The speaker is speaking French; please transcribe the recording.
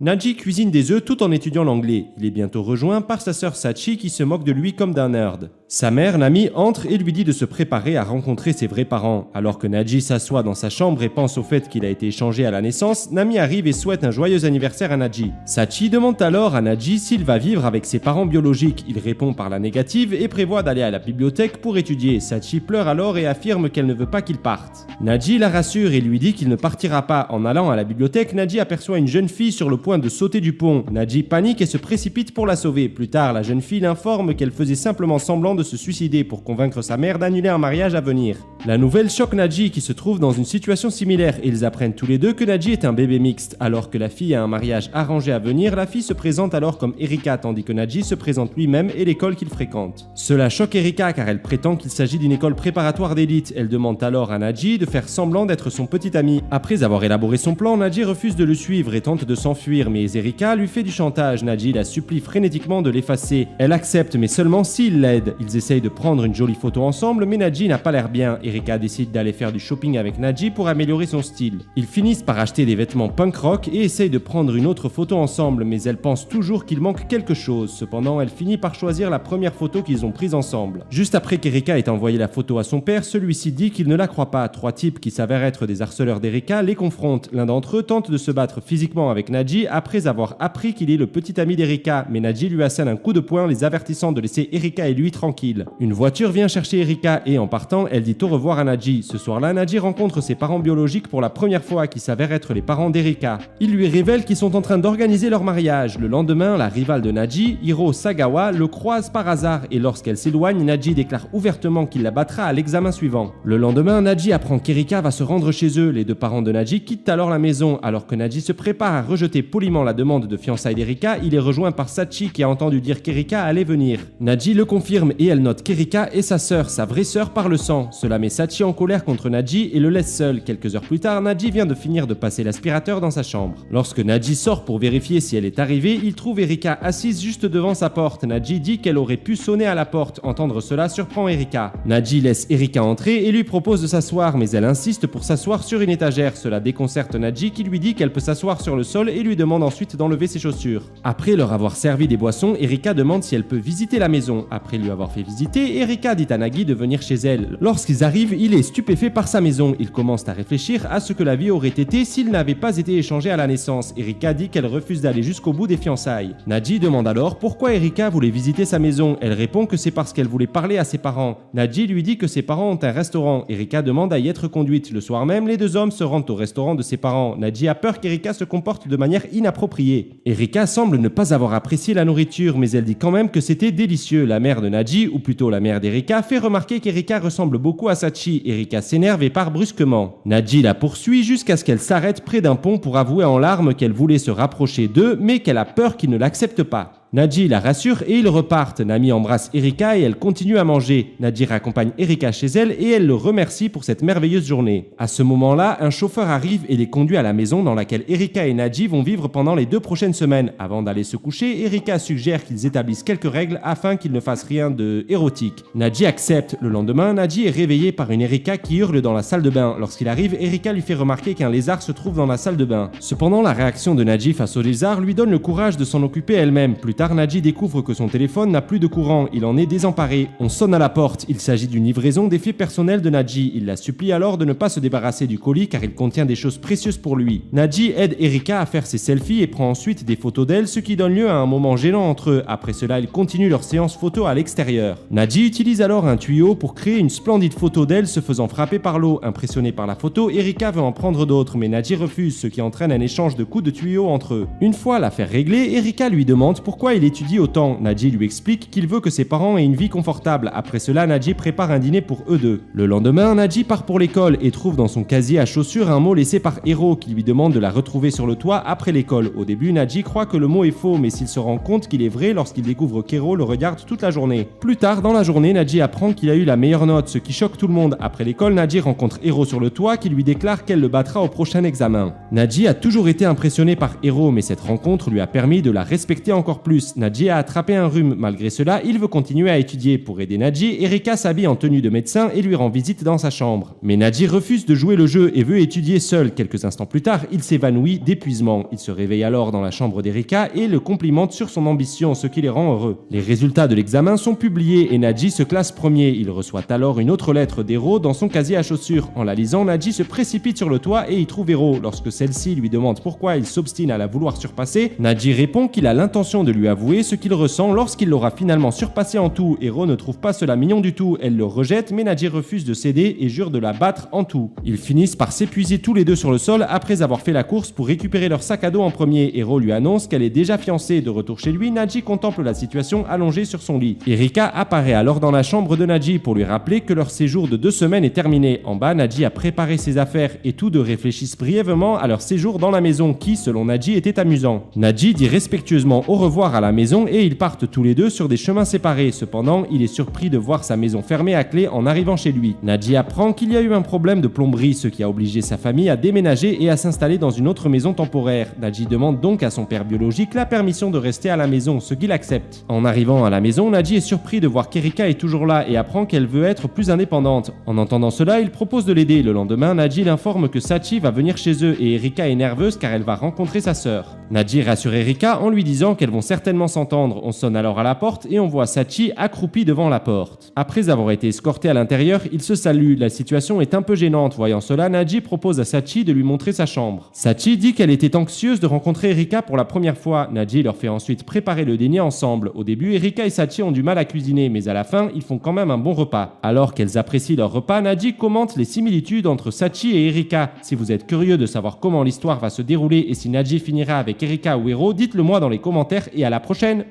Naji cuisine des œufs tout en étudiant l'anglais. Il est bientôt rejoint par sa sœur Sachi qui se moque de lui comme d'un nerd. Sa mère, Nami, entre et lui dit de se préparer à rencontrer ses vrais parents. Alors que Naji s'assoit dans sa chambre et pense au fait qu'il a été échangé à la naissance, Nami arrive et souhaite un joyeux anniversaire à Naji. Sachi demande alors à Naji s'il va vivre avec ses parents biologiques. Il répond par la négative et prévoit d'aller à la bibliothèque pour étudier. Sachi pleure alors et affirme qu'elle ne veut pas qu'il parte. Naji la rassure et lui dit qu'il ne partira pas. En allant à la bibliothèque, Naji aperçoit une jeune fille sur le point de sauter du pont. Naji panique et se précipite pour la sauver. Plus tard, la jeune fille l'informe qu'elle faisait simplement semblant de se suicider pour convaincre sa mère d'annuler un mariage à venir. La nouvelle choque Naji qui se trouve dans une situation similaire et ils apprennent tous les deux que Naji est un bébé mixte. Alors que la fille a un mariage arrangé à venir, la fille se présente alors comme Erika tandis que Naji se présente lui-même et l'école qu'il fréquente. Cela choque Erika car elle prétend qu'il s'agit d'une école préparatoire d'élite. Elle demande alors à Naji de faire semblant d'être son petit ami. Après avoir élaboré son plan, Naji refuse de le suivre et tente de s'enfuir, mais Erika lui fait du chantage. Naji la supplie frénétiquement de l'effacer. Elle accepte mais seulement s'il l'aide. Ils essayent de prendre une jolie photo ensemble mais Naji n'a pas l'air bien. Erika décide d'aller faire du shopping avec Naji pour améliorer son style. Ils finissent par acheter des vêtements punk rock et essayent de prendre une autre photo ensemble mais elle pense toujours qu'il manque quelque chose. Cependant, elle finit par choisir la première photo qu'ils ont prise ensemble. Juste après qu'Erika ait envoyé la photo à son père, celui-ci dit qu'il ne la croit pas. Trois types qui s'avèrent être des harceleurs d'Erika les confrontent. L'un d'entre eux tente de se battre physiquement avec Naji après avoir appris qu'il est le petit ami d'Erika, mais Naji lui assène un coup de poing les avertissant de laisser Erika et lui tranquilles. Une voiture vient chercher Erika et en partant, elle dit au revoir à Naji. Ce soir-là, Naji rencontre ses parents biologiques pour la première fois qui s'avèrent être les parents d'Erika. Ils lui révèlent qu'ils sont en train d'organiser leur mariage. Le lendemain, la rivale de Naji, Hiro Sagawa, le croise par hasard et lorsqu'elle s'éloigne, Naji déclare ouvertement qu'il la battra à l'examen suivant. Le lendemain, Naji apprend qu'Erika va se rendre chez eux. Les deux parents de Naji quittent alors la maison. Alors que Naji se prépare à rejeter poliment la demande de fiançailles d'Erika, il est rejoint par Sachi qui a entendu dire qu'Erika allait venir. Naji le confirme et elle note qu'Erika est sa sœur, sa vraie sœur par le sang. Cela met Sachi en colère contre Naji et le laisse seul. Quelques heures plus tard, Naji vient de finir de passer l'aspirateur dans sa chambre. Lorsque Naji sort pour vérifier si elle est arrivée, il trouve Erika assise juste devant sa porte. Naji dit qu'elle aurait pu sonner à la porte. Entendre cela surprend Erika. Naji laisse Erika entrer et lui propose de s'asseoir, mais elle insiste pour s'asseoir sur une étagère. Cela déconcerte Naji qui lui dit qu'elle peut s'asseoir sur le sol et lui demande ensuite d'enlever ses chaussures. Après leur avoir servi des boissons, Erika demande si elle peut visiter la maison. Après lui avoir fait visiter, Erika dit à Nagi de venir chez elle. Lorsqu'ils arrivent, il est stupéfait par sa maison. Ils commencent à réfléchir à ce que la vie aurait été s'il n'avait pas été échangé à la naissance. Erika dit qu'elle refuse d'aller jusqu'au bout des fiançailles. Naji demande alors pourquoi Erika voulait visiter sa maison. Elle répond que c'est parce qu'elle voulait parler à ses parents. Naji lui dit que ses parents ont un restaurant. Erika demande à y être conduite. Le soir même, les deux hommes se rendent au restaurant de ses parents. Naji a peur qu'Erika se comporte de manière inappropriée. Erika semble ne pas avoir apprécié la nourriture, mais elle dit quand même que c'était délicieux. La mère de Naji, ou plutôt la mère d'Erika, fait remarquer qu'Erika ressemble beaucoup à Sachi. Erika s'énerve et part brusquement. Naji la poursuit jusqu'à ce qu'elle s'arrête près d'un pont pour avouer en larmes qu'elle voulait se rapprocher d'eux, mais qu'elle a peur qu'ils ne l'acceptent pas. Naji la rassure et ils repartent. Nami embrasse Erika et elle continue à manger. Naji raccompagne Erika chez elle et elle le remercie pour cette merveilleuse journée. À ce moment-là, un chauffeur arrive et les conduit à la maison dans laquelle Erika et Naji vont vivre pendant les 2 prochaines semaines. Avant d'aller se coucher, Erika suggère qu'ils établissent quelques règles afin qu'ils ne fassent rien de érotique. Naji accepte. Le lendemain, Naji est réveillé par une Erika qui hurle dans la salle de bain. Lorsqu'il arrive, Erika lui fait remarquer qu'un lézard se trouve dans la salle de bain. Cependant, la réaction de Naji face au lézard lui donne le courage de s'en occuper elle-même. Plus tard, Naji découvre que son téléphone n'a plus de courant, il en est désemparé. On sonne à la porte, il s'agit d'une livraison des faits personnels de Naji. Il la supplie alors de ne pas se débarrasser du colis car il contient des choses précieuses pour lui. Naji aide Erika à faire ses selfies et prend ensuite des photos d'elle, ce qui donne lieu à un moment gênant entre eux. Après cela, ils continuent leur séance photo à l'extérieur. Naji utilise alors un tuyau pour créer une splendide photo d'elle se faisant frapper par l'eau. Impressionnée par la photo, Erika veut en prendre d'autres, mais Naji refuse, ce qui entraîne un échange de coups de tuyau entre eux. Une fois l'affaire réglée, Erika lui demande pourquoi il étudie autant. Naji lui explique qu'il veut que ses parents aient une vie confortable. Après cela, Naji prépare un dîner pour eux deux. Le lendemain, Naji part pour l'école et trouve dans son casier à chaussures un mot laissé par Hiro qui lui demande de la retrouver sur le toit après l'école. Au début, Naji croit que le mot est faux, mais s'il se rend compte qu'il est vrai lorsqu'il découvre qu'Hiro le regarde toute la journée. Plus tard dans la journée, Naji apprend qu'il a eu la meilleure note, ce qui choque tout le monde. Après l'école, Naji rencontre Hiro sur le toit qui lui déclare qu'elle le battra au prochain examen. Naji a toujours été impressionné par Hiro, mais cette rencontre lui a permis de la respecter encore plus. plus, Nadji a attrapé un rhume. Malgré cela, il veut continuer à étudier. Pour aider Nadji, Erika s'habille en tenue de médecin et lui rend visite dans sa chambre. Mais Nadji refuse de jouer le jeu et veut étudier seul. Quelques instants plus tard, il s'évanouit d'épuisement. Il se réveille alors dans la chambre d'Erika et le complimente sur son ambition, ce qui les rend heureux. Les résultats de l'examen sont publiés et Nadji se classe premier. Il reçoit alors une autre lettre d'Hero dans son casier à chaussures. En la lisant, Nadji se précipite sur le toit et y trouve Hero. Lorsque celle-ci lui demande pourquoi il s'obstine à la vouloir surpasser, Nadji répond qu'il a l'intention de lui avouer ce qu'il ressent lorsqu'il l'aura finalement surpassé en tout. Hero ne trouve pas cela mignon du tout. Elle le rejette, mais Nadji refuse de céder et jure de la battre en tout. Ils finissent par s'épuiser tous les deux sur le sol après avoir fait la course pour récupérer leur sac à dos en premier. Hero lui annonce qu'elle est déjà fiancée. De retour chez lui, Nadji contemple la situation allongée sur son lit. Erika apparaît alors dans la chambre de Nadji pour lui rappeler que leur séjour de 2 semaines est terminé. En bas, Nadji a préparé ses affaires et tous deux réfléchissent brièvement à leur séjour dans la maison qui, selon Nadji, était amusant. Nadji dit respectueusement au revoir à la maison et ils partent tous les deux sur des chemins séparés. Cependant, il est surpris de voir sa maison fermée à clé en arrivant chez lui. Nadji apprend qu'il y a eu un problème de plomberie, ce qui a obligé sa famille à déménager et à s'installer dans une autre maison temporaire. Nadji demande donc à son père biologique la permission de rester à la maison, ce qu'il accepte. En arrivant à la maison, Nadji est surpris de voir qu'Erika est toujours là et apprend qu'elle veut être plus indépendante. En entendant cela, il propose de l'aider. Le lendemain, Nadji l'informe que Sachi va venir chez eux et Erika est nerveuse car elle va rencontrer sa sœur. Nadji rassure Erika en lui disant qu'elles vont certainement s'entendre. On sonne alors à la porte et on voit Sachi accroupi devant la porte. Après avoir été escorté à l'intérieur, ils se saluent. La situation est un peu gênante. Voyant cela, Nadji propose à Sachi de lui montrer sa chambre. Sachi dit qu'elle était anxieuse de rencontrer Erika pour la première fois. Nadji leur fait ensuite préparer le dîner ensemble. Au début, Erika et Sachi ont du mal à cuisiner, mais à la fin, ils font quand même un bon repas. Alors qu'elles apprécient leur repas, Nadji commente les similitudes entre Sachi et Erika. Si vous êtes curieux de savoir comment l'histoire va se dérouler et si Nadji finira avec Erika ou Hero, dites-le moi dans les commentaires et à la prochaine!